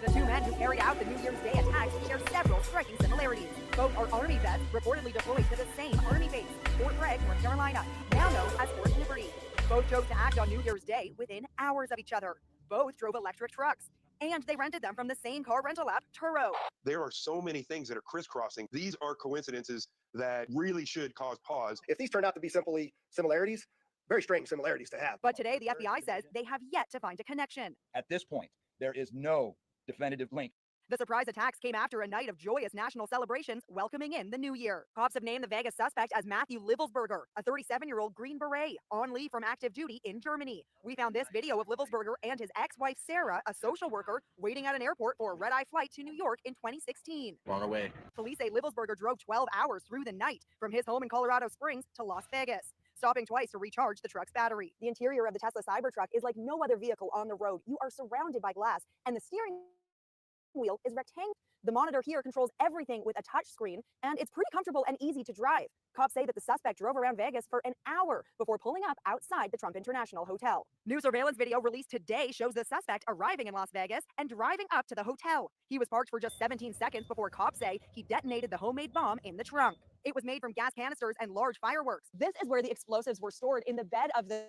The two men who carried out the New Year's Day attacks share several striking similarities. Both are Army vets reportedly deployed to the same Army base, Fort Bragg, North Carolina, now known as Fort Liberty. Both chose to act on New Year's Day within hours of each other. Both drove electric trucks, and they rented them from the same car rental app, Turo. There are so many things that are crisscrossing. These are coincidences that really should cause pause. If these turn out to be simply similarities, very strange similarities to have. But today, the FBI says they have yet to find a connection. At this point, there is no definitive link. The surprise attacks came after a night of joyous national celebrations welcoming in the new year. Cops have named the Vegas suspect as Matthew Livelsberger, a 37-year-old Green Beret on leave from active duty in Germany. We found this video of Livelsberger and his ex-wife Sarah, a social worker, waiting at an airport for a red-eye flight to New York in 2016. Wrong away. Police say Livelsberger drove 12 hours through the night from his home in Colorado Springs to Las Vegas, stopping twice to recharge the truck's battery. The interior of the Tesla Cybertruck is like no other vehicle on the road. You are surrounded by glass, and the steering wheel is rectangular. The monitor here controls everything with a touch screen, and it's pretty comfortable and easy to drive. Cops say that the suspect drove around Vegas for an hour before pulling up outside the Trump International Hotel. New surveillance video released today shows the suspect arriving in Las Vegas and driving up to the hotel. He was parked for just 17 seconds before cops say he detonated the homemade bomb in the trunk. It was made from gas canisters and large fireworks. This is where the explosives were stored, in the bed of the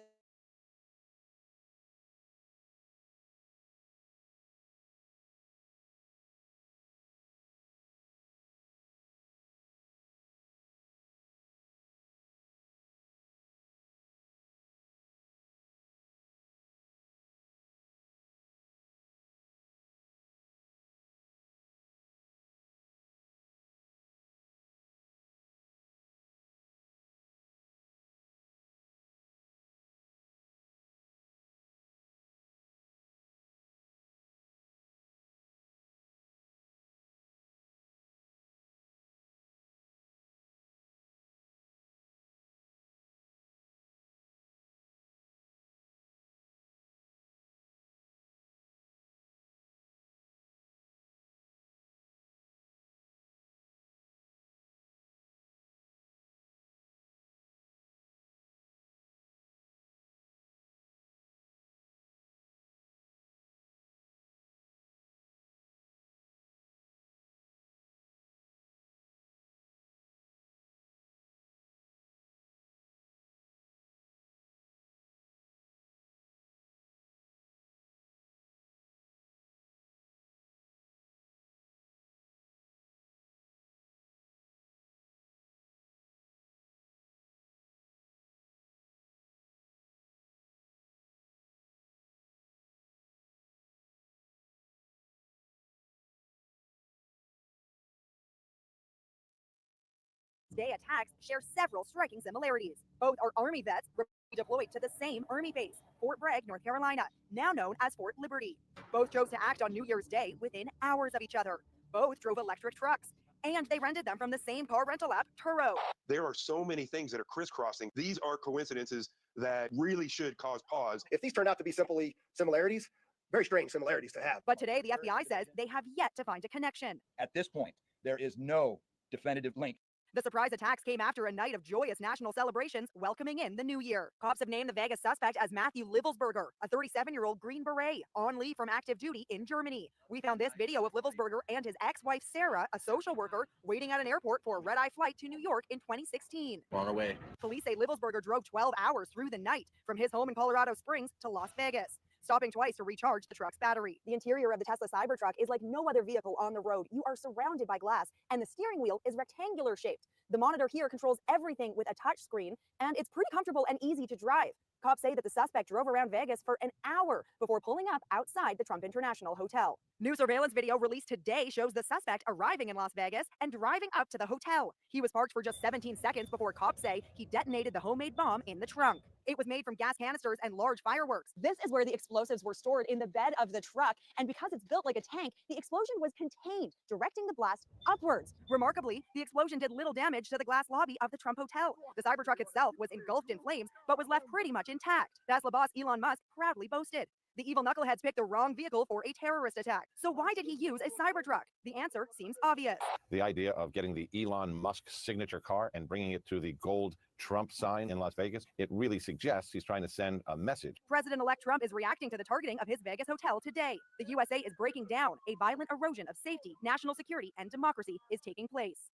Day attacks share several striking similarities. Both are Army vets deployed to the same Army base, Fort Bragg, North Carolina, now known as Fort Liberty. Both chose to act on New Year's Day within hours of each other. Both drove electric trucks, and they rented them from the same car rental app, Turo. There are so many things that are crisscrossing. These are coincidences that really should cause pause. If these turn out to be simply similarities, very strange similarities to have. But today, the FBI says they have yet to find a connection. At this point, there is no definitive link. The surprise attacks came after a night of joyous national celebrations welcoming in the new year. Cops have named the Vegas suspect as Matthew Livelsberger, a 37-year-old Green Beret on leave from active duty in Germany. We found this video of Livelsberger and his ex-wife Sarah, a social worker, waiting at an airport for a red-eye flight to New York in 2016. Wrong away. Police say Livelsberger drove 12 hours through the night from his home in Colorado Springs to Las Vegas, stopping twice to recharge the truck's battery. The interior of the Tesla Cybertruck is like no other vehicle on the road. You are surrounded by glass, and the steering wheel is rectangular shaped. The monitor here controls everything with a touch screen, and it's pretty comfortable and easy to drive. Cops say that the suspect drove around Vegas for an hour before pulling up outside the Trump International Hotel. New surveillance video released today shows the suspect arriving in Las Vegas and driving up to the hotel. He was parked for just 17 seconds before cops say he detonated the homemade bomb in the trunk. It was made from gas canisters and large fireworks. This is where the explosives were stored, in the bed of the truck, and because it's built like a tank, the explosion was contained, directing the blast upwards. Remarkably, the explosion did little damage to the glass lobby of the Trump Hotel. The Cybertruck itself was engulfed in flames, but was left pretty much intact. Tesla boss Elon Musk proudly boasted. The evil knuckleheads picked the wrong vehicle for a terrorist attack. So why did he use a Cybertruck? The answer seems obvious. The idea of getting the Elon Musk signature car and bringing it to the gold Trump sign in Las Vegas, it really suggests he's trying to send a message. President-elect Trump is reacting to the targeting of his Vegas hotel today. The USA is breaking down. A violent erosion of safety, national security, and democracy is taking place.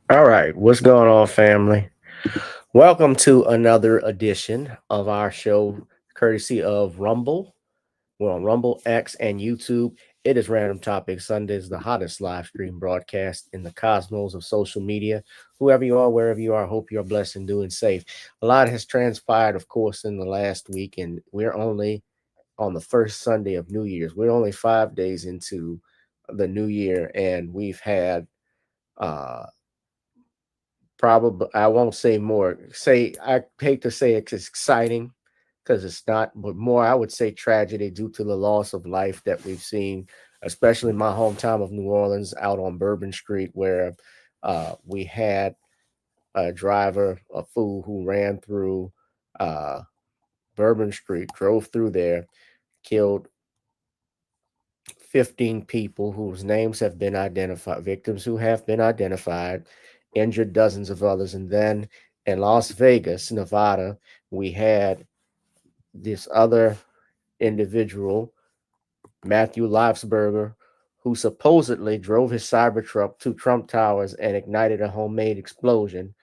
All right, what's going on, family? Welcome to another edition of our show, courtesy of Rumble. We're on Rumble, X, and YouTube. It is Random Topic Sundays, the hottest live stream broadcast in the cosmos of social media. Whoever you are, wherever you are, I hope you're blessed and doing safe. A lot has transpired, of course, in the last week, and we're only on the first Sunday of New Year's. We're only 5 days into the new year, and we've had probably, I won't say more. I hate to say it's exciting because it's not, but more, I would say tragedy due to the loss of life that we've seen, especially in my hometown of New Orleans, out on Bourbon Street, where we had a driver, a fool who ran through Bourbon Street, drove through there, killed 15 people whose names have been identified, victims who have been identified, injured dozens of others. And then in Las Vegas, Nevada, we had this other individual, Matthew Livelsberger, who supposedly drove his Cybertruck to Trump Towers and ignited a homemade explosion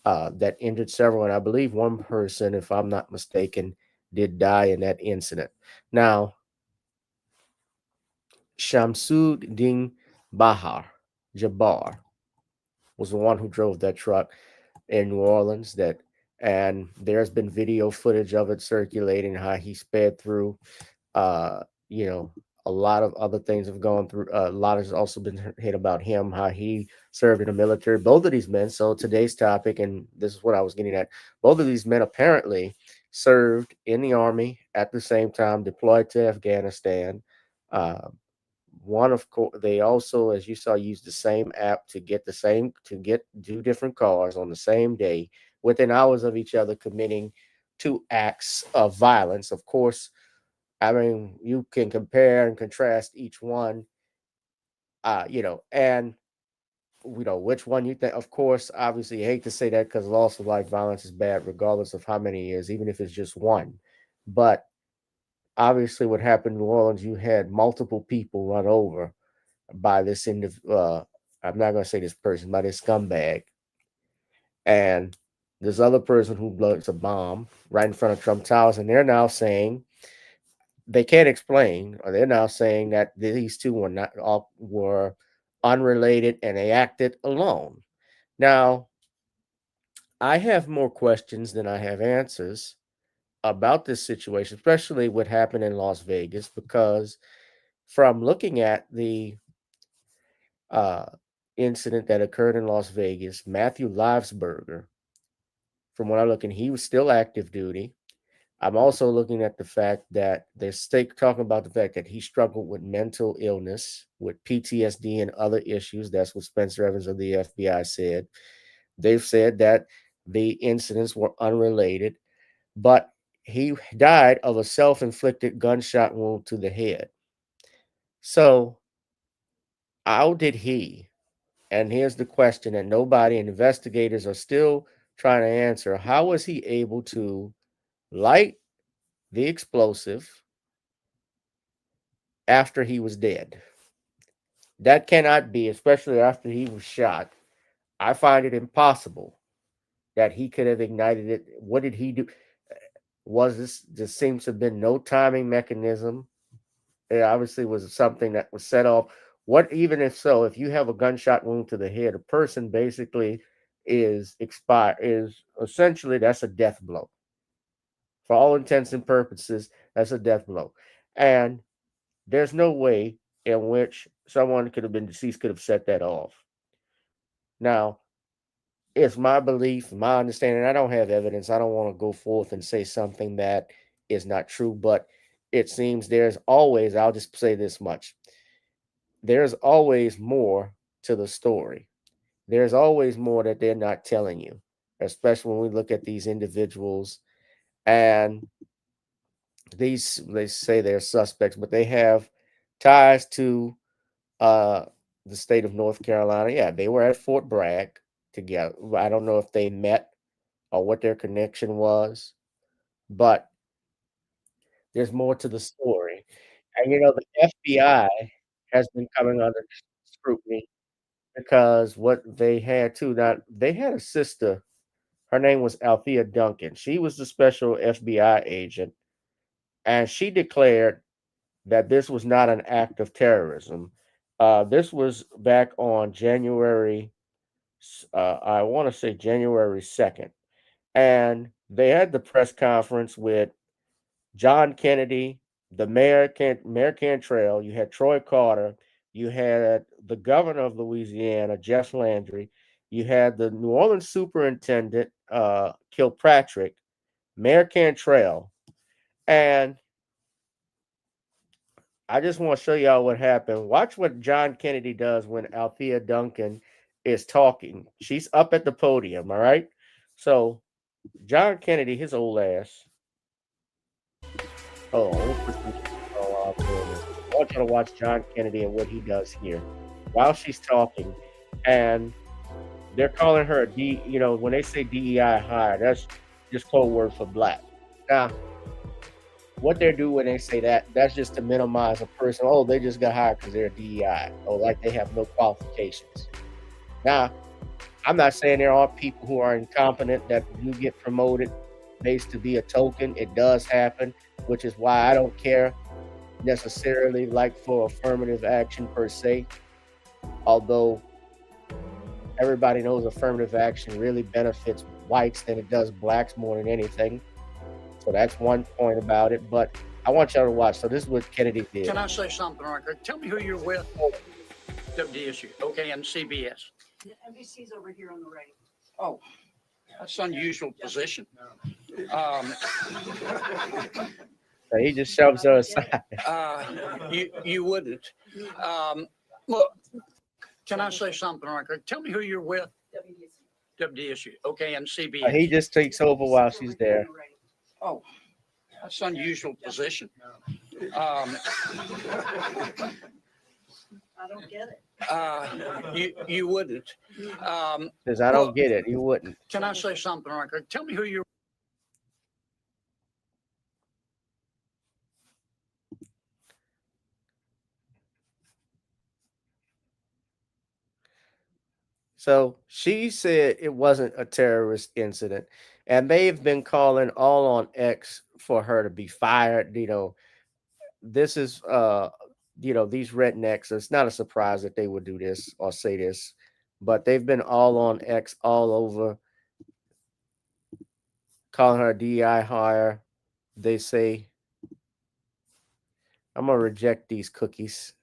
that injured several. And I believe one person, if I'm not mistaken, did die in that incident. Now, Shamsud-Din Bahar, Jabbar, was the one who drove that truck in New Orleans. And there's been video footage of it circulating, how he sped through. You know, a lot of other things have gone through. A lot has also been hit about him, how he served in the military. Both of these men. So today's topic, and this is what I was getting at. Both of these men apparently served in the army at the same time, deployed to Afghanistan. One, of course, they also, as you saw, used the same app to get two different cars on the same day within hours of each other, committing two acts of violence. Of course, I mean, you can compare and contrast each one, and which one you think. Of course, obviously, you hate to say that because loss of life violence is bad, regardless of how many years, even if it's just one. But obviously, what happened in New Orleans, you had multiple people run over by this I'm not going to say this person, by this scumbag. And this other person who blows a bomb right in front of Trump Towers. And they're now saying they can't explain, or they're now saying that these two were unrelated and they acted alone. Now, I have more questions than I have answers about this situation, especially what happened in Las Vegas, because from looking at the uh, incident that occurred in Las Vegas, Matthew Livelsberger, from what I'm looking, he was still active duty. I'm also looking at the fact that they're talking about the fact that he struggled with mental illness, with PTSD and other issues. That's what Spencer Evans of the FBI said. They've said that the incidents were unrelated, but he died of a self-inflicted gunshot wound to the head. So how did he? And here's the question that nobody, investigators are still trying to answer. How was he able to light the explosive after he was dead? That cannot be, especially after he was shot. I find it impossible that he could have ignited it? What did he do? Was this seems to have been no timing mechanism? It obviously was something that was set off. What even if so, if you have a gunshot wound to the head, a person basically is essentially that's a death blow. For all intents and purposes, that's a death blow. And there's no way in which someone could have been deceased could have set that off. Now, it's my belief, my understanding. I don't have evidence. I don't want to go forth and say something that is not true, but it seems there's always, I'll just say this much, there's always more to the story. There's always more that they're not telling you, especially when we look at these individuals and these, they say they're suspects, but they have ties to uh the state of North Carolina. Yeah, they were at Fort Bragg together. I don't know if they met or what their connection was, but there's more to the story. And the FBI has been coming under scrutiny because what they had too, now they had a sister. Her name was Althea Duncan. She was the special FBI agent, and she declared that this was not an act of terrorism. This was back on I want to say January 2nd. And they had the press conference with John Kennedy, the Mayor Cantrell, you had Troy Carter, you had the governor of Louisiana, Jeff Landry, you had the New Orleans superintendent, Kilpatrick, Mayor Cantrell, and I just want to show y'all what happened. Watch what John Kennedy does when Althea Duncan is talking. She's up at the podium, all right? So John Kennedy, his old ass. Oh, I want you to watch John Kennedy and what he does here while she's talking. And they're calling her a D, when they say DEI hire, that's just code word for black. Now, what they do when they say that, that's just to minimize a person. Oh, they just got hired because they're DEI, or like they have no qualifications. Now, I'm not saying there aren't people who are incompetent that do get promoted based to be a token. It does happen, which is why I don't care necessarily like for affirmative action per se. Although everybody knows affirmative action really benefits whites than it does blacks more than anything. So that's one point about it. But I want y'all to watch. So this is what Kennedy did. Can I say something, Riker? Tell me who you're with. WDSU. Okay, and CBS. NBC's over here on the right. Oh, that's an unusual position. So he just shoves her aside. You wouldn't. Look, can I say something, Riker? Tell me who you're with. WDSU. Okay, and CBS. He just takes over while she's there. Oh, that's an unusual position. I don't get it. You wouldn't. Because I don't get it. You wouldn't. Can I say something, Riker? Tell me who you're. So she said it wasn't a terrorist incident. And they've been calling all on X for her to be fired. This is these rednecks. It's not a surprise that they would do this or say this, but they've been all on X all over, calling her a DI hire. They say, I'm gonna reject these cookies.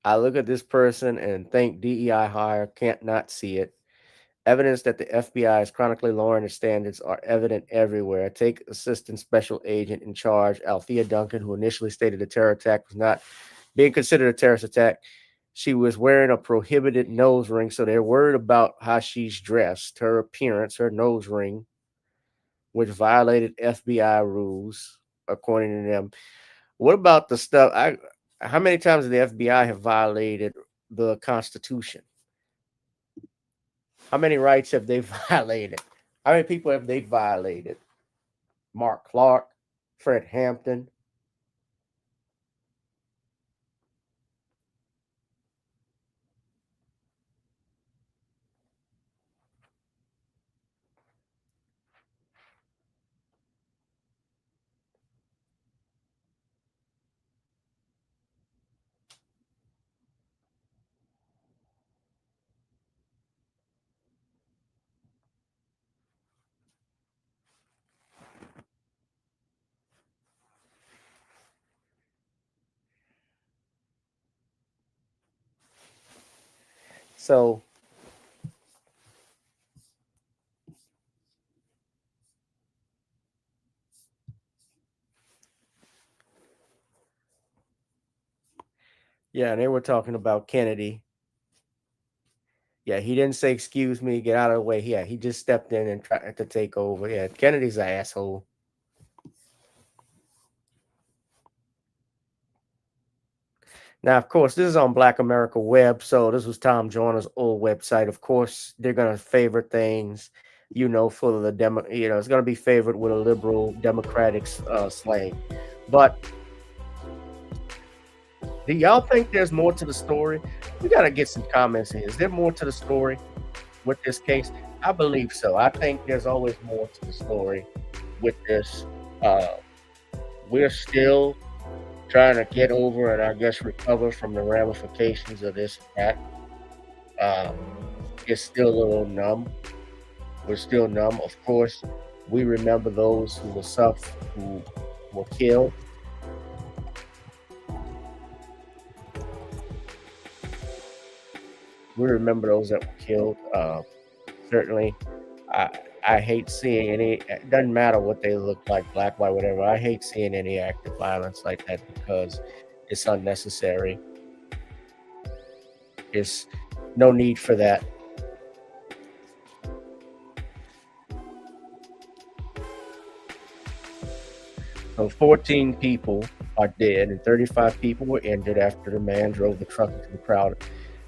I look at this person and think DEI hire, can't not see it. Evidence that the FBI is chronically lowering its standards are evident everywhere. Take Assistant Special Agent in charge, Althea Duncan, who initially stated the terror attack was not being considered a terrorist attack. She was wearing a prohibited nose ring, so they're worried about how she's dressed, her appearance, her nose ring, which violated FBI rules, according to them. What about the stuff? How many times did the FBI have violated the Constitution? How many rights have they violated? How many people have they violated? Mark Clark, Fred Hampton. So yeah, they were talking about Kennedy. Yeah, he didn't say excuse me, get out of the way. Yeah, he just stepped in and tried to take over. Yeah, Kennedy's an asshole. Now, of course, this is on Black America Web, so this was Tom Joyner's old website. Of course, they're gonna favorite things, for the demo. It's gonna be favored with a liberal democratic slang. But do y'all think there's more to the story? We gotta get some comments in. Is there more to the story with this case? I believe so. I think there's always more to the story with this. We're still trying to get over and I guess recover from the ramifications of this attack. It's still a little numb. We're still numb. Of course, we remember those who were killed. We remember those that were killed. Certainly, I hate seeing any. It doesn't matter what they look like, black, white, whatever. I hate seeing any active violence like that because it's unnecessary. There's no need for that. So 14 people are dead and 35 people were injured after the man drove the truck into the crowd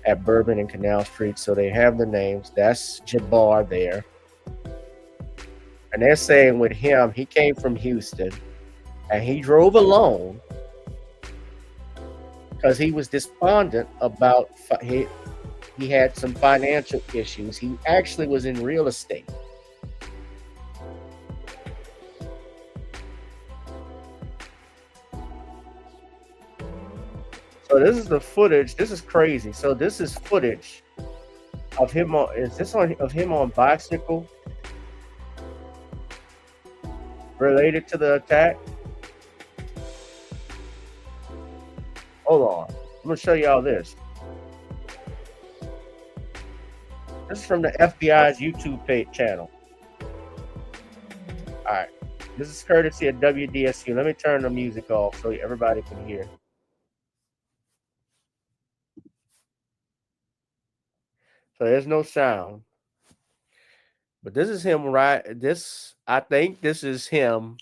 at Bourbon and Canal Street. So they have the names. That's Jabbar there. And they're saying with him, he came from Houston and he drove alone because he was despondent about he had some financial issues. He actually was in real estate. So this is the footage. This is crazy. So this is footage of him of him on bicycle related to the attack? Hold on. I'm gonna show y'all this. This is from the FBI's YouTube page channel. All right. This is courtesy of WDSU. Let me turn the music off so everybody can hear. So there's no sound. But this is him I think this is him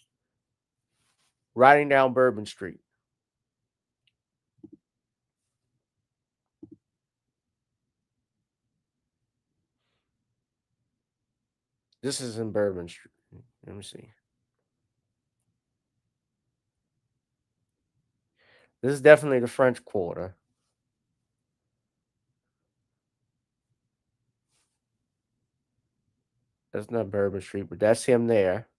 riding down Bourbon Street. This is in Bourbon Street. Let me see. This is definitely the French Quarter. That's not Bourbon Street, but that's him there.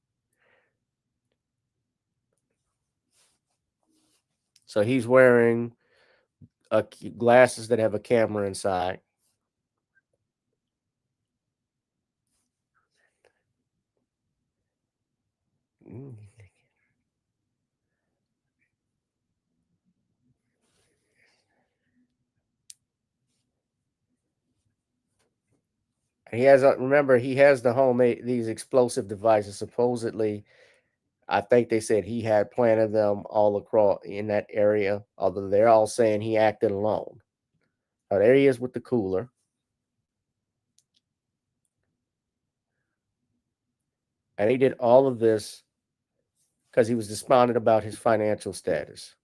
So he's wearing glasses that have a camera inside. He has remember he has the homemade these explosive devices. Supposedly, I think they said he had planted them all across in that area. Although they're all saying he acted alone. Now there he is with the cooler. And he did all of this because he was despondent about his financial status.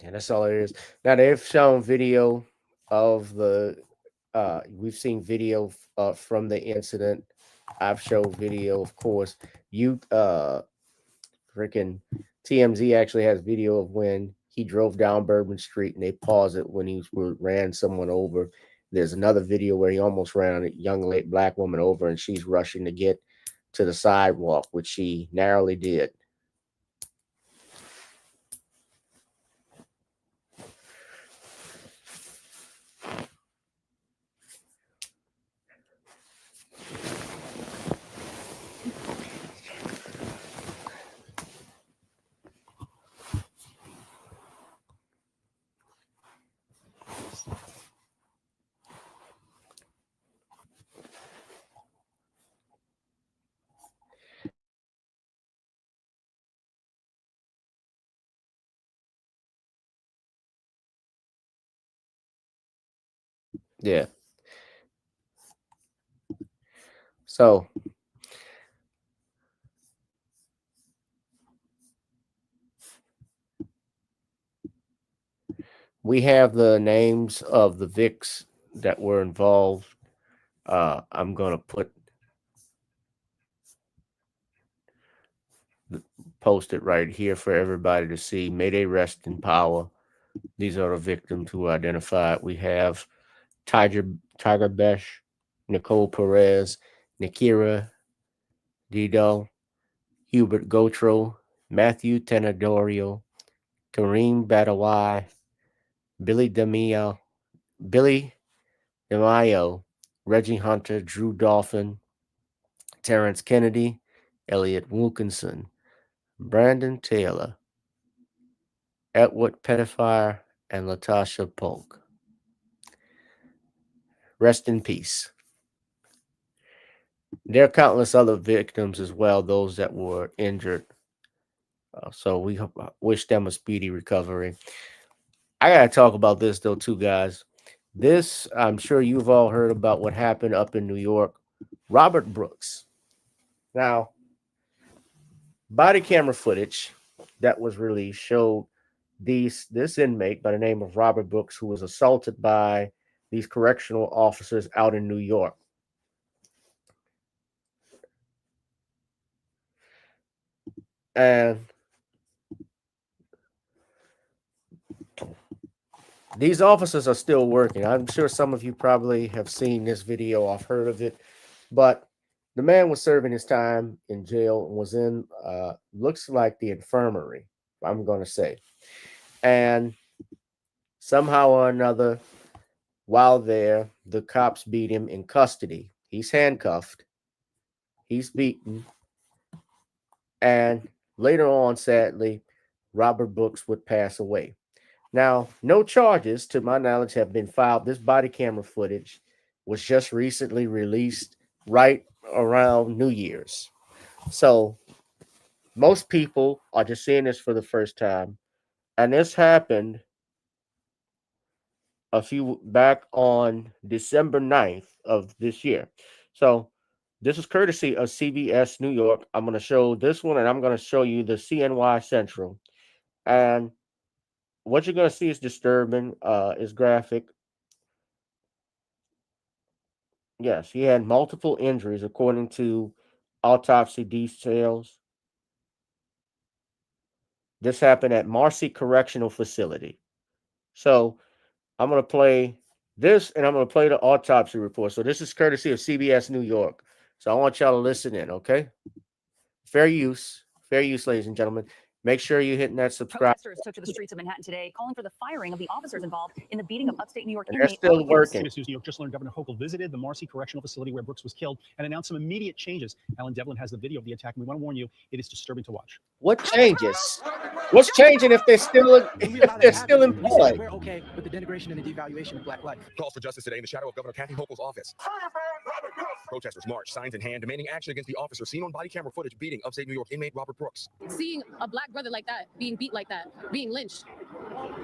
And that's all it is. Now they've shown video of the. We've seen video from the incident. I've showed video, of course. Freaking TMZ actually has video of when he drove down Bourbon Street and they paused it when he ran someone over. There's another video where he almost ran a young black woman over and she's rushing to get to the sidewalk, which she narrowly did. Yeah. So we have the names of the Vics that were involved. I'm going to post it right here for everybody to see. May they rest in power. These are the victims who are identified. We have Tiger Besh, Nicole Perez, Nikira Dido, Hubert Gotro, Matthew Tenedorio, Kareem Badawai, Billy DeMaio, Reggie Hunter, Drew Dolphin, Terrence Kennedy, Elliot Wilkinson, Brandon Taylor, Edward Pettifire, and Latasha Polk. Rest in peace. There are countless other victims as well, those that were injured. So we wish them a speedy recovery. I got to talk about this, though, too, guys. This, I'm sure you've all heard about what happened up in New York. Robert Brooks. Now, body camera footage that was released showed this inmate by the name of Robert Brooks, who was assaulted by these correctional officers out in New York. And these officers are still working. I'm sure some of you probably have seen this video or heard of it, but the man was serving his time in jail and was in, looks like the infirmary, I'm going to say. And somehow or another, while there, the cops beat him in custody. He's handcuffed. He's beaten. And later on, sadly, Robert Brooks would pass away. Now, no charges, to my knowledge, have been filed. This body camera footage was just recently released right around New Year's. So most people are just seeing this for the first time. And this happened back on December 9th of this year. So this is courtesy of CBS New York. I'm going to show this one, and I'm going to show you the CNY Central. And what you're going to see is disturbing, is graphic. Yes, he had multiple injuries according to autopsy details. This happened at Marcy Correctional Facility. So I'm going to play this, and I'm going to play the autopsy report. So this is courtesy of CBS New York. So I want y'all to listen in, okay? Fair use, ladies and gentlemen. Make sure you're hitting that subscribe. Protesters took to the streets of Manhattan today, calling for the firing of the officers involved in the beating of upstate New York inmate. They're still working. CBS News New York just learned Governor Hochul visited the Marcy Correctional Facility where Brooks was killed and announced some immediate changes. Alan Devlin has the video of the attack, and we want to warn you, it is disturbing to watch. What changes? What's changing if they're still employed? We're okay with the denigration and the devaluation of Black life. Calls for justice today in the shadow of Governor Kathy Hochul's office. Protesters marched, signs in hand, demanding action against the officer seen on body camera footage beating upstate New York inmate Robert Brooks. Seeing a black brother like that, being beat like that, being lynched,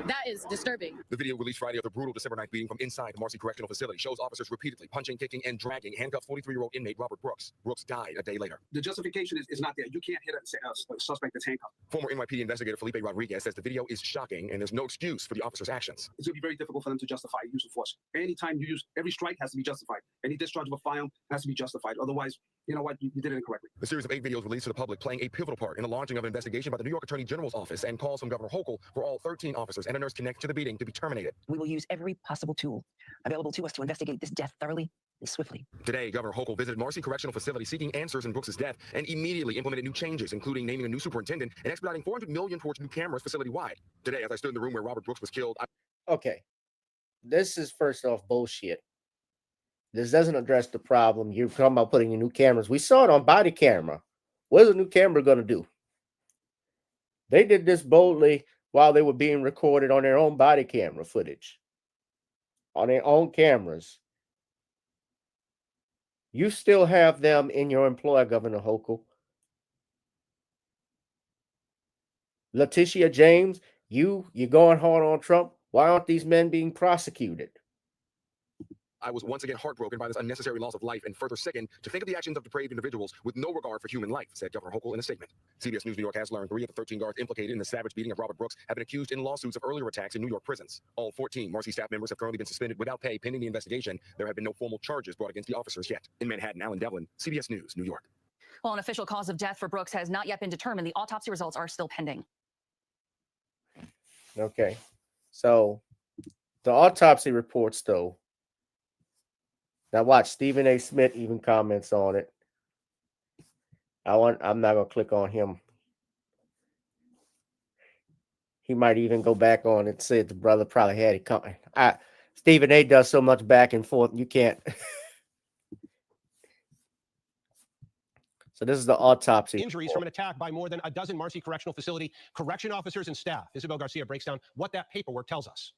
that is disturbing. The video released Friday of the brutal December 9th beating from inside the Marcy Correctional Facility shows officers repeatedly punching, kicking, and dragging handcuffed 43-year-old inmate Robert Brooks. Brooks died a day later. The justification is not there. You can't hit a suspect that's handcuffed. Former NYPD investigator Felipe Rodriguez says the video is shocking and there's no excuse for the officer's actions. It's going to be very difficult for them to justify use of force. Anytime you use, every strike has to be justified. Any discharge of a firearm has to be justified. Otherwise, you know what, you did it incorrectly. The series of 8 videos released to the public playing a pivotal part in the launching of an investigation by the New York Attorney General's office and calls from Governor Hochul for all 13 officers and a nurse connected to the beating to be terminated. We will use every possible tool available to us to investigate this death thoroughly and swiftly. Today, Governor Hochul visited Marcy Correctional Facility seeking answers in Brooks' death and immediately implemented new changes, including naming a new superintendent and expediting $400 million towards new cameras facility-wide. Today, as I stood in the room where Robert Brooks was killed, Okay. This is first off bullshit. This doesn't address the problem. You're talking about putting in new cameras. We saw it on body camera. What is a new camera going to do? They did this boldly while they were being recorded on their own body camera footage, on their own cameras. You still have them in your employ, Governor Hochul. Letitia James, you're going hard on Trump. Why aren't these men being prosecuted? I was once again heartbroken by this unnecessary loss of life and further sickened to think of the actions of depraved individuals with no regard for human life, said Governor Hochul in a statement. CBS News New York has learned 3 of the 13 guards implicated in the savage beating of Robert Brooks have been accused in lawsuits of earlier attacks in New York prisons. All 14 Marcy staff members have currently been suspended without pay pending the investigation. There have been no formal charges brought against the officers yet. In Manhattan, Alan Devlin, CBS News, New York. Well, an official cause of death for Brooks has not yet been determined. The autopsy results are still pending. Okay. So the autopsy reports, though. Now watch, Stephen A. Smith even comments on it. I'm not gonna click on him. He might even go back on and say the brother probably had it coming. Stephen A. does so much back and forth, you can't. So this is the autopsy. Injuries from an attack by more than a dozen Marcy Correctional Facility correction officers and staff. Isabel Garcia breaks down what that paperwork tells us.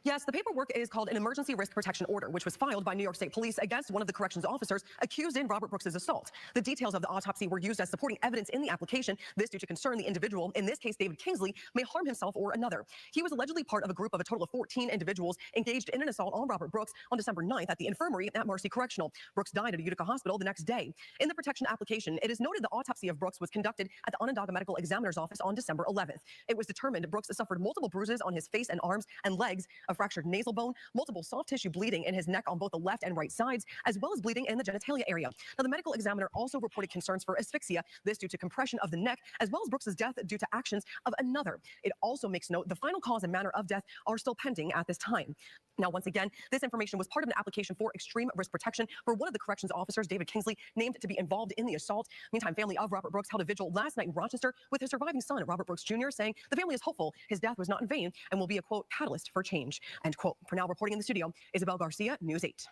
Yes, the paperwork is called an emergency risk protection order, which was filed by New York State Police against one of the corrections officers accused in Robert Brooks' assault. The details of the autopsy were used as supporting evidence in the application, this due to concern the individual, in this case David Kingsley, may harm himself or another. He was allegedly part of a group of a total of 14 individuals engaged in an assault on Robert Brooks on December 9th at the infirmary at Marcy Correctional. Brooks died at a Utica hospital the next day. In the protection application, it is noted the autopsy of Brooks was conducted at the Onondaga Medical Examiner's office on December 11th. It was determined Brooks suffered multiple bruises on his face and arms and legs, a fractured nasal bone, multiple soft tissue bleeding in his neck on both the left and right sides, as well as bleeding in the genitalia area. Now, the medical examiner also reported concerns for asphyxia, this due to compression of the neck, as well as Brooks' death due to actions of another. It also makes note the final cause and manner of death are still pending at this time. Now, once again, this information was part of an application for extreme risk protection for one of the corrections officers, David Kingsley, named to be involved in the assault. Meantime, family of Robert Brooks held a vigil last night in Rochester with his surviving son, Robert Brooks Jr., saying the family is hopeful his death was not in vain and will be a, quote, catalyst for change, end quote. For now, reporting in the studio, Isabel Garcia, News 8.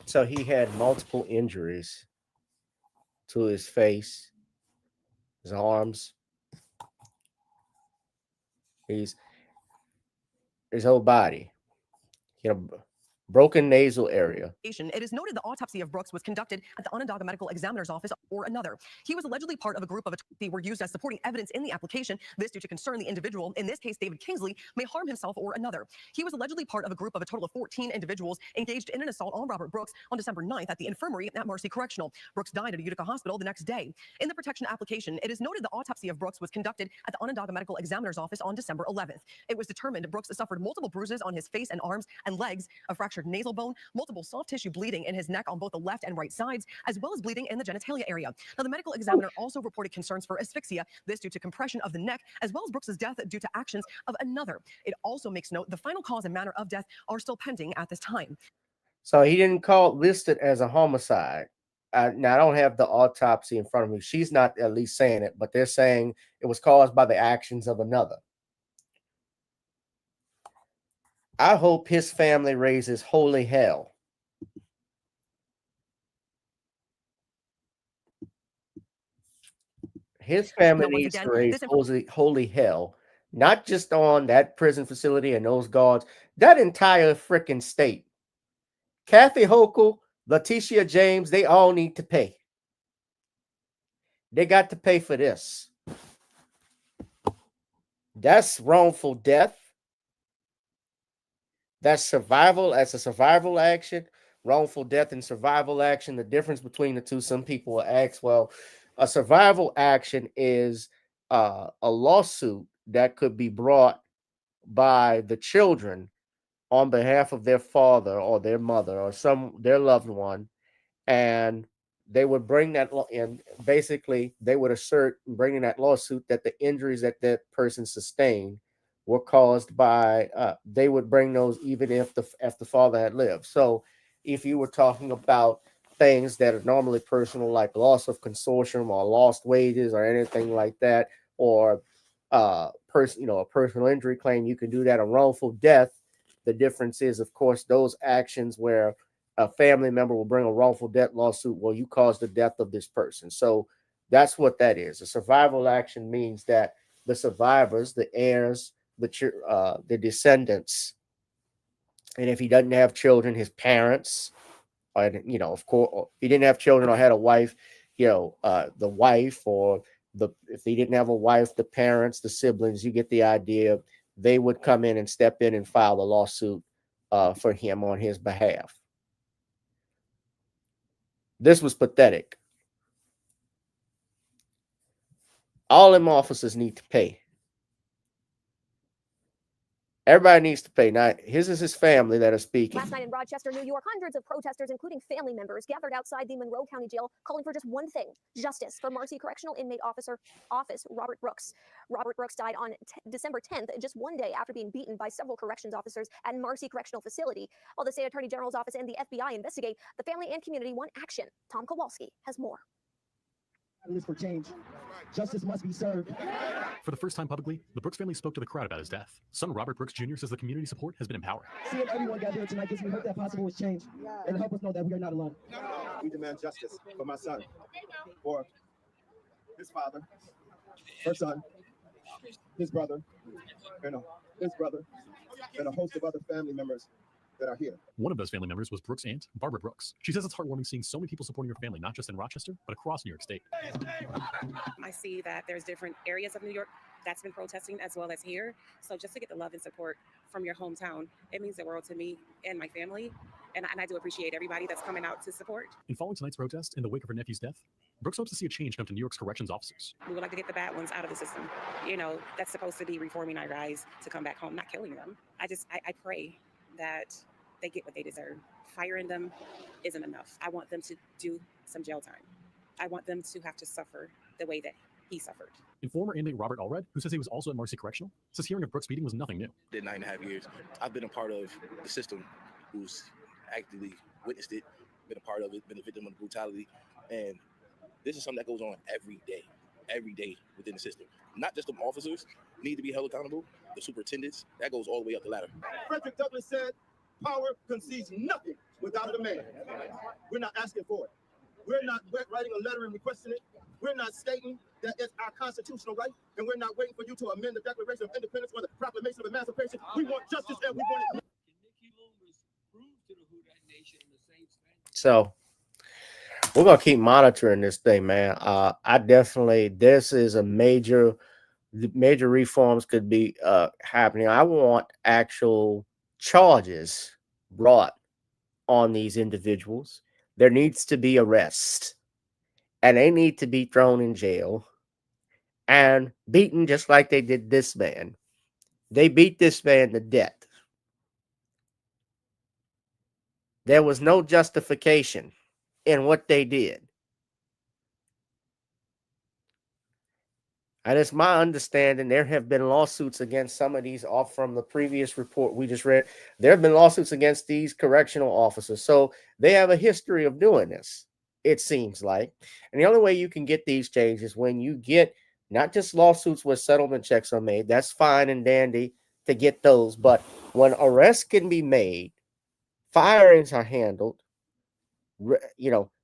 So he had multiple injuries to his face, his arms, his whole body. He had a broken nasal area. It is noted the autopsy of Brooks was conducted at the Onondaga Medical Examiner's office or another. He was allegedly part of a group of they were used as supporting evidence in the application, this due to concern the individual, in this case David Kingsley, may harm himself or another. He was allegedly part of a group of a total of 14 individuals engaged in an assault on Robert Brooks on December 9th at the infirmary at Marcy Correctional. Brooks died at a Utica hospital the next day. In the protection application, it is noted the autopsy of Brooks was conducted at the Onondaga Medical Examiner's office on December 11th. It was determined Brooks suffered multiple bruises on his face and arms and legs, a fractured nasal bone, multiple soft tissue bleeding in his neck on both the left and right sides, as well as bleeding in the genitalia area. Now, the medical examiner also reported concerns for asphyxia, this due to compression of the neck, as well as Brooks' death due to actions of another. It also makes note the final cause and manner of death are still pending at this time. So he didn't list it as a homicide. Now, I don't have the autopsy in front of me. She's not at least saying it, but they're saying it was caused by the actions of another. I hope his family raises holy hell. His family needs to raise holy hell, not just on that prison facility and those guards, that entire freaking state. Kathy Hochul, Letitia James, they all need to pay. They got to pay for this. That's wrongful death. That's survival. That's a survival action. Wrongful death and survival action. The difference between the two, some people will ask, well, a survival action is a lawsuit that could be brought by the children on behalf of their father or their mother or their loved one, and they would bring that in. Basically, they would assert bringing that lawsuit that the injuries that that person sustained were caused by. They would bring those even if the father had lived. So, if you were talking about things that are normally personal, like loss of consortium or lost wages or anything like that, or a personal injury claim, you can do that. A wrongful death, the difference is, of course, those actions where a family member will bring a wrongful death lawsuit. Well, you caused the death of this person. So that's what that is. A survival action means that the survivors, the heirs, the descendants, and if he doesn't have children, his parents, and of course, if he didn't have children or had a wife, the wife, or if he didn't have a wife, the parents, the siblings, you get the idea. They would come in and step in and file a lawsuit for him on his behalf. This was pathetic. All them officers need to pay. Everybody needs to pay. Now, his is his family that are speaking. Last night in Rochester, New York, hundreds of protesters, including family members, gathered outside the Monroe County Jail, calling for just one thing: justice for Marcy Correctional Inmate Office Robert Brooks. Robert Brooks died on December 10th, just one day after being beaten by several corrections officers at Marcy Correctional Facility. While the State Attorney General's office and the FBI investigate, the family and community want action. Tom Kowalski has more. For change. Justice must be served. For the first time publicly, the Brooks family spoke to the crowd about his death. Son Robert Brooks Jr. says the community support has been empowering. Seeing everyone gather here tonight gives me hope that possible is change, and help us know that we are not alone. We demand justice for my son, for his father, her son, his brother, and a host of other family members that are here. One of those family members was Brooks' aunt, Barbara Brooks. She says it's heartwarming seeing so many people supporting her family, not just in Rochester, but across New York State. I see that there's different areas of New York that's been protesting as well as here. So just to get the love and support from your hometown, it means the world to me and my family. And I do appreciate everybody that's coming out to support. In following tonight's protest in the wake of her nephew's death, Brooks hopes to see a change come to New York's corrections officers. We would like to get the bad ones out of the system. That's supposed to be reforming our guys to come back home, not killing them. I pray that they get what they deserve. Firing them isn't enough. I want them to do some jail time. I want them to have to suffer the way that he suffered. And former inmate Robert Allred, who says he was also at Marcy Correctional, says hearing of Brooks' beating was nothing new. Did 9.5 years. I've been a part of the system, who's actively witnessed it, been a part of it, been a victim of brutality, and this is something that goes on every day within the system. Not just the officers need to be held accountable, the superintendents, that goes all the way up the ladder. Frederick Douglass said, "Power concedes nothing without a demand." We're not asking for it. We're not writing a letter and requesting it. We're not stating that it's our constitutional right, and we're not waiting for you to amend the Declaration of Independence or the Proclamation of Emancipation. We want justice, and we want it. So we're gonna keep monitoring this thing, man. This is a major reforms could be happening. I want actual charges brought on these individuals. There needs to be arrest, and they need to be thrown in jail and beaten just like they did this man. They beat this man to death. There was no justification in what they did. And it's my understanding there have been lawsuits against some of these off from the previous report we just read. There have been lawsuits against these correctional officers. So they have a history of doing this, it seems like. And the only way you can get these changes when you get not just lawsuits where settlement checks are made. That's fine and dandy to get those. But when arrests can be made, firings are handled,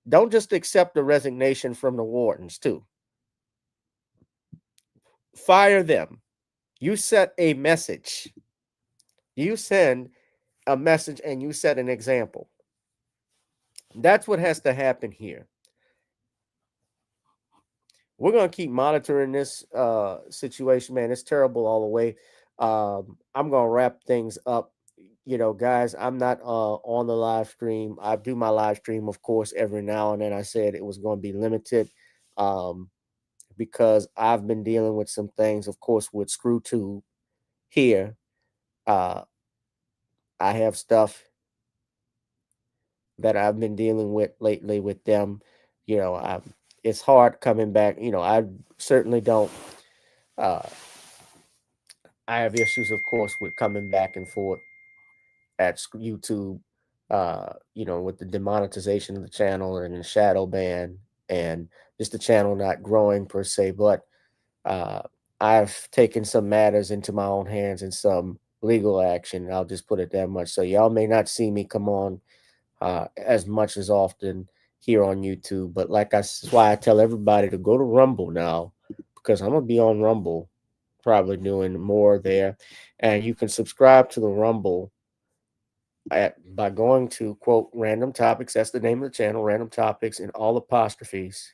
don't just accept the resignation from the wardens too. Fire them. You set a message. You send a message and you set an example. That's what has to happen here. We're gonna keep monitoring this situation, man. It's terrible all the way. I'm gonna wrap things up. Guys, I'm not on the live stream. I do my live stream, of course, every now and then. I said it was going to be limited um, because I've been dealing with some things, of course, with ScrewTube here. I have stuff that I've been dealing with lately with them. It's hard coming back. I certainly don't. Uh, I have issues, of course, with coming back and forth at YouTube, with the demonetization of the channel and the shadow ban and just the channel not growing per se. But uh, I've taken some matters into my own hands and some legal action. I'll just put it that much. So y'all may not see me come on as much as often here on YouTube. But that's why I tell everybody to go to Rumble now, because I'm going to be on Rumble, probably doing more there. And you can subscribe to the Rumble by going to quote Random Topics. That's the name of the channel, Random Topics, in all apostrophes.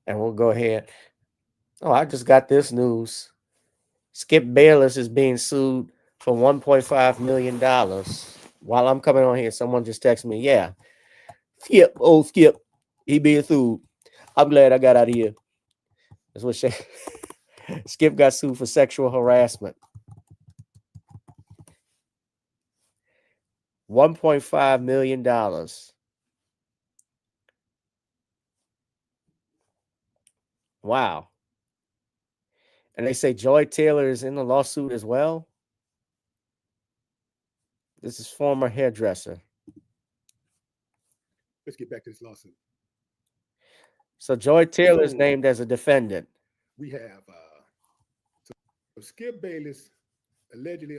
And we'll go ahead. Oh, I just got this news. Skip Bayless is being sued for $1.5 million. While I'm coming on here, someone just texted me, yeah, Skip, he being sued. I'm glad I got out of here. That's what Skip got sued for sexual harassment. $1.5 million. Wow. And they say Joy Taylor is in the lawsuit as well. This is former hairdresser. Let's get back to this lawsuit. So Joy Taylor is named as a defendant. We have so Skip Bayless allegedly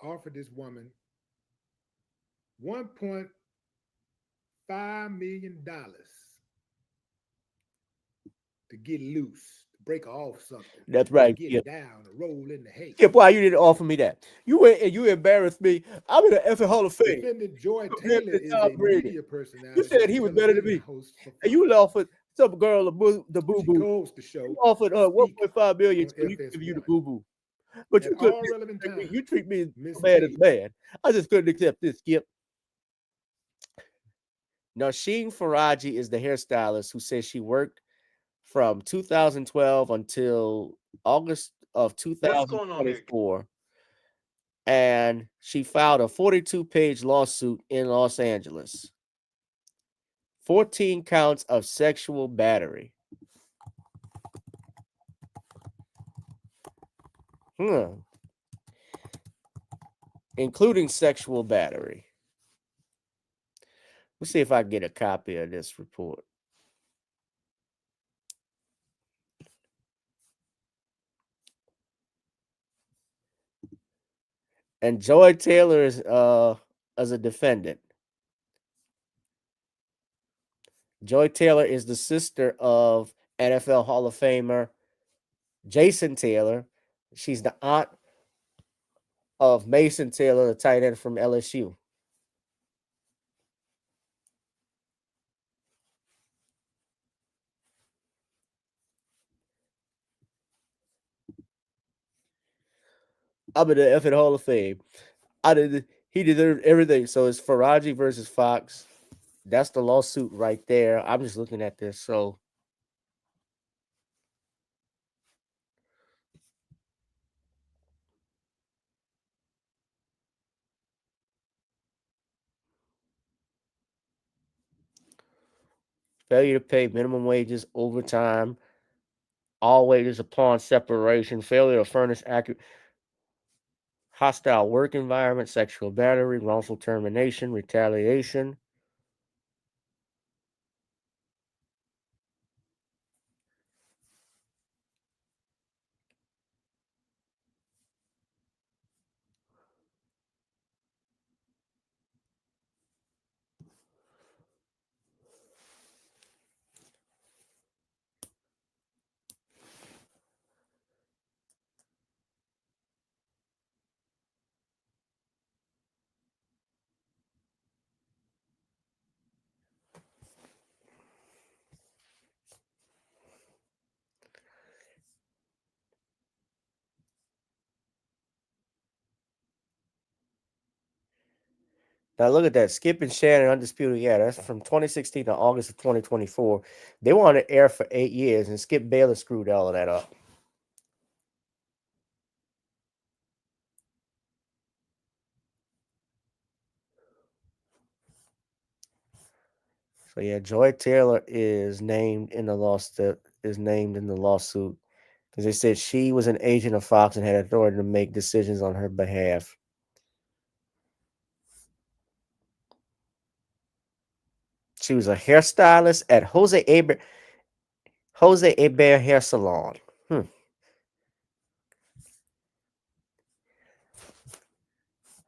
offered this woman $1.5 million to get loose, to break off something. That's right. To get down, to roll in the hay. Skip, why you didn't offer me that? You went and you embarrassed me. I'm in the effing Hall of Fame. Defendant Joy Taylor is a media personality. You said he was better than me. And you offered some girl the boo boo. She hosts the show. You offered 1.5 million to give you the boo boo. But you couldn't. You treat me bad as bad. I just couldn't accept this, Skip. Nasheem Faraji is the hairstylist who says she worked from 2012 until August of 2024. And she filed a 42-page lawsuit in Los Angeles. 14 counts of sexual battery. Including sexual battery. Let's see if I can get a copy of this report. And Joy Taylor is as a defendant. Joy Taylor is the sister of NFL Hall of Famer Jason Taylor. She's the aunt of Mason Taylor, the tight end from LSU. I'm in the effing Hall of Fame. He deserved everything. So it's Faraji versus Fox. That's the lawsuit right there. I'm just looking at this. So failure to pay minimum wages, overtime, all wages upon separation, failure to furnish accurate, hostile work environment, sexual battery, wrongful termination, retaliation. Now look at that. Skip and Shannon Undisputed. Yeah, that's from 2016 to August of 2024. They were on the air for 8 years, and Skip Bayless screwed all of that up. So yeah, Joy Taylor is named in the lawsuit. Because they said she was an agent of Fox and had authority to make decisions on her behalf. She was a hairstylist at Jose Hebert Hair Salon.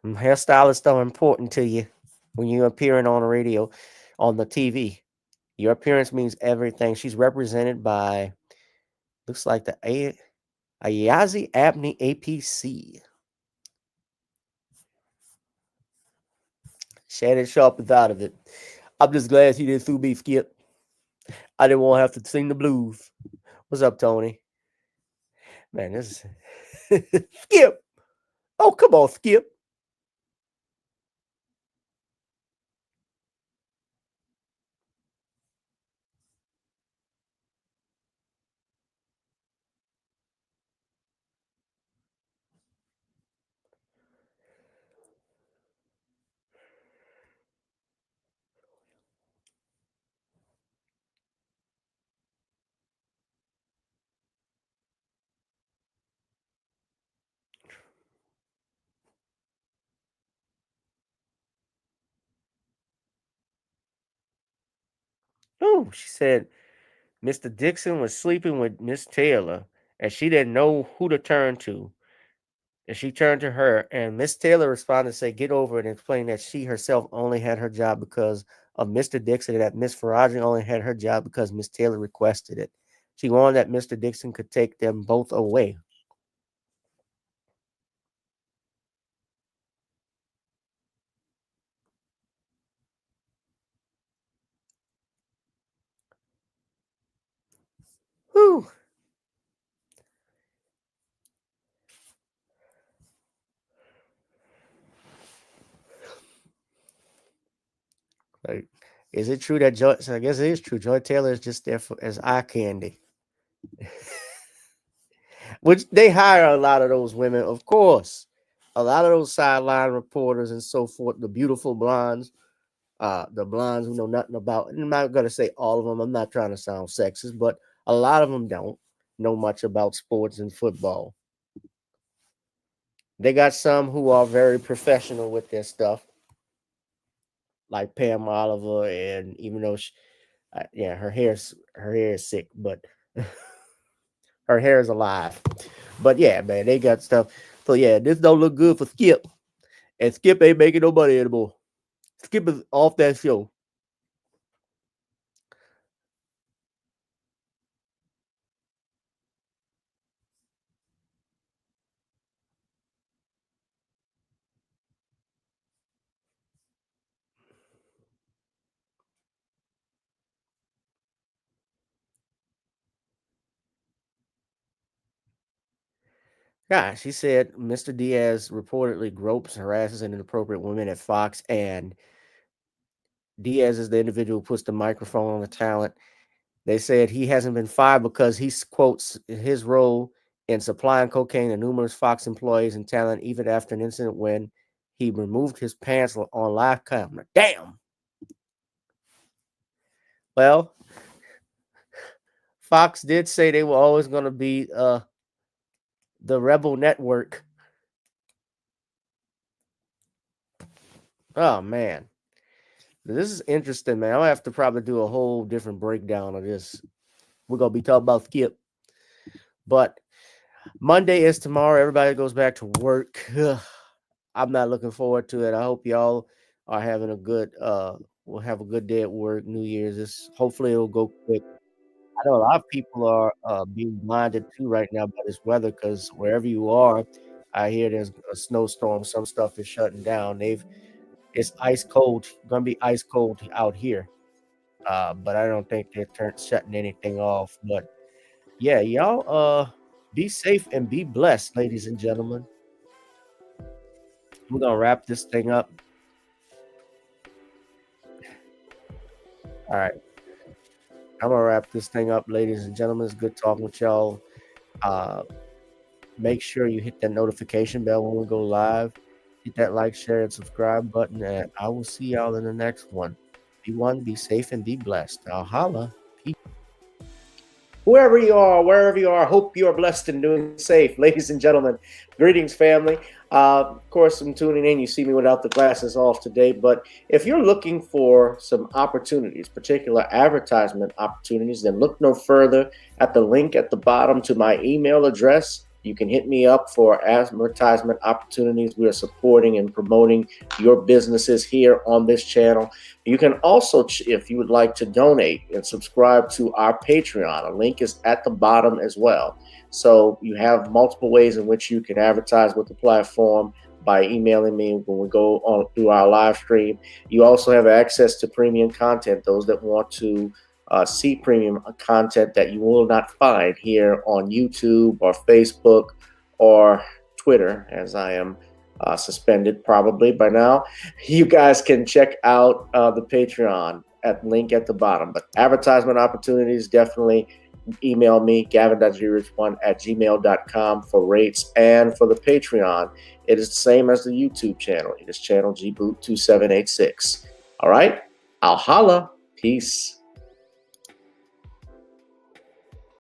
Hairstylists are important to you when you're appearing on the radio, on the TV. Your appearance means everything. She's represented by, looks like the Ayazi Abney APC. Shannon Sharp is out of it. I'm just glad he didn't sue me, Skip. I didn't want to have to sing the blues. What's up, Tony? Man, this is Skip. Oh, come on, Skip. Oh, she said Mr. Dixon was sleeping with Miss Taylor, and she didn't know who to turn to. And she turned to her, and Miss Taylor responded, "Say, get over it," and explained that she herself only had her job because of Mr. Dixon, and that Miss Farage only had her job because Miss Taylor requested it. She warned that Mr. Dixon could take them both away. Whew. Like, is it true that Joy? So I guess it is true. Joy Taylor is just there as eye candy. Which they hire a lot of those women, of course. A lot of those sideline reporters and so forth, the beautiful blondes, the blondes who know nothing about. And I'm not gonna say all of them. I'm not trying to sound sexist, but a lot of them don't know much about sports and football. They got some who are very professional with their stuff, like Pam Oliver, and even though yeah, her hair is sick, but her hair is alive. But yeah, man, they got stuff. So yeah, this don't look good for Skip, and Skip ain't making no money anymore. Skip is off that show. Yeah, she said Mr. Diaz reportedly gropes, harasses, and inappropriate women at Fox, and Diaz is the individual who puts the microphone on the talent. They said he hasn't been fired because he quotes his role in supplying cocaine to numerous Fox employees and talent, even after an incident when he removed his pants on live camera. Damn. Well, Fox did say they were always going to be the Rebel Network. Oh man, this is interesting, man. I'll have to probably do a whole different breakdown of this. We're gonna be talking about Skip, but Monday is tomorrow. Everybody goes back to work. I'm not looking forward to it. I hope y'all are having a good we'll have a good day at work. New Year's. Hopefully it'll go quick. I know a lot of people are being blinded too right now by this weather because wherever you are, I hear there's a snowstorm. Some stuff is shutting down. It's ice cold. Gonna be ice cold out here. But I don't think they're shutting anything off. But yeah, y'all be safe and be blessed, ladies and gentlemen. We're gonna wrap this thing up. All right. I'm going to wrap this thing up, ladies and gentlemen. It's good talking with y'all. Make sure you hit that notification bell when we go live. Hit that like, share, and subscribe button. And I will see y'all in the next one. Be one, be safe, and be blessed. I'll holla. Peace. Whoever you are, wherever you are, hope you are blessed and doing safe. Ladies and gentlemen, greetings, family. Of course, I'm tuning in. You see me without the glasses off today. But if you're looking for some opportunities, particular advertisement opportunities, then look no further at the link at the bottom to my email address. You can hit me up for advertisement opportunities. We are supporting and promoting your businesses here on this channel. You can also, if you would like to donate and subscribe to our Patreon, a link is at the bottom as well. So you have multiple ways in which you can advertise with the platform by emailing me when we go on through our live stream. You also have access to premium content, those that want to see premium content that you will not find here on YouTube or Facebook or Twitter, as I am suspended probably by now. You guys can check out the Patreon at link at the bottom. But advertisement opportunities, definitely email me, gavin.grich1@gmail.com for rates. And for the Patreon, it is the same as the YouTube channel. It is channel gboot2786. All right, I'll holla. Peace.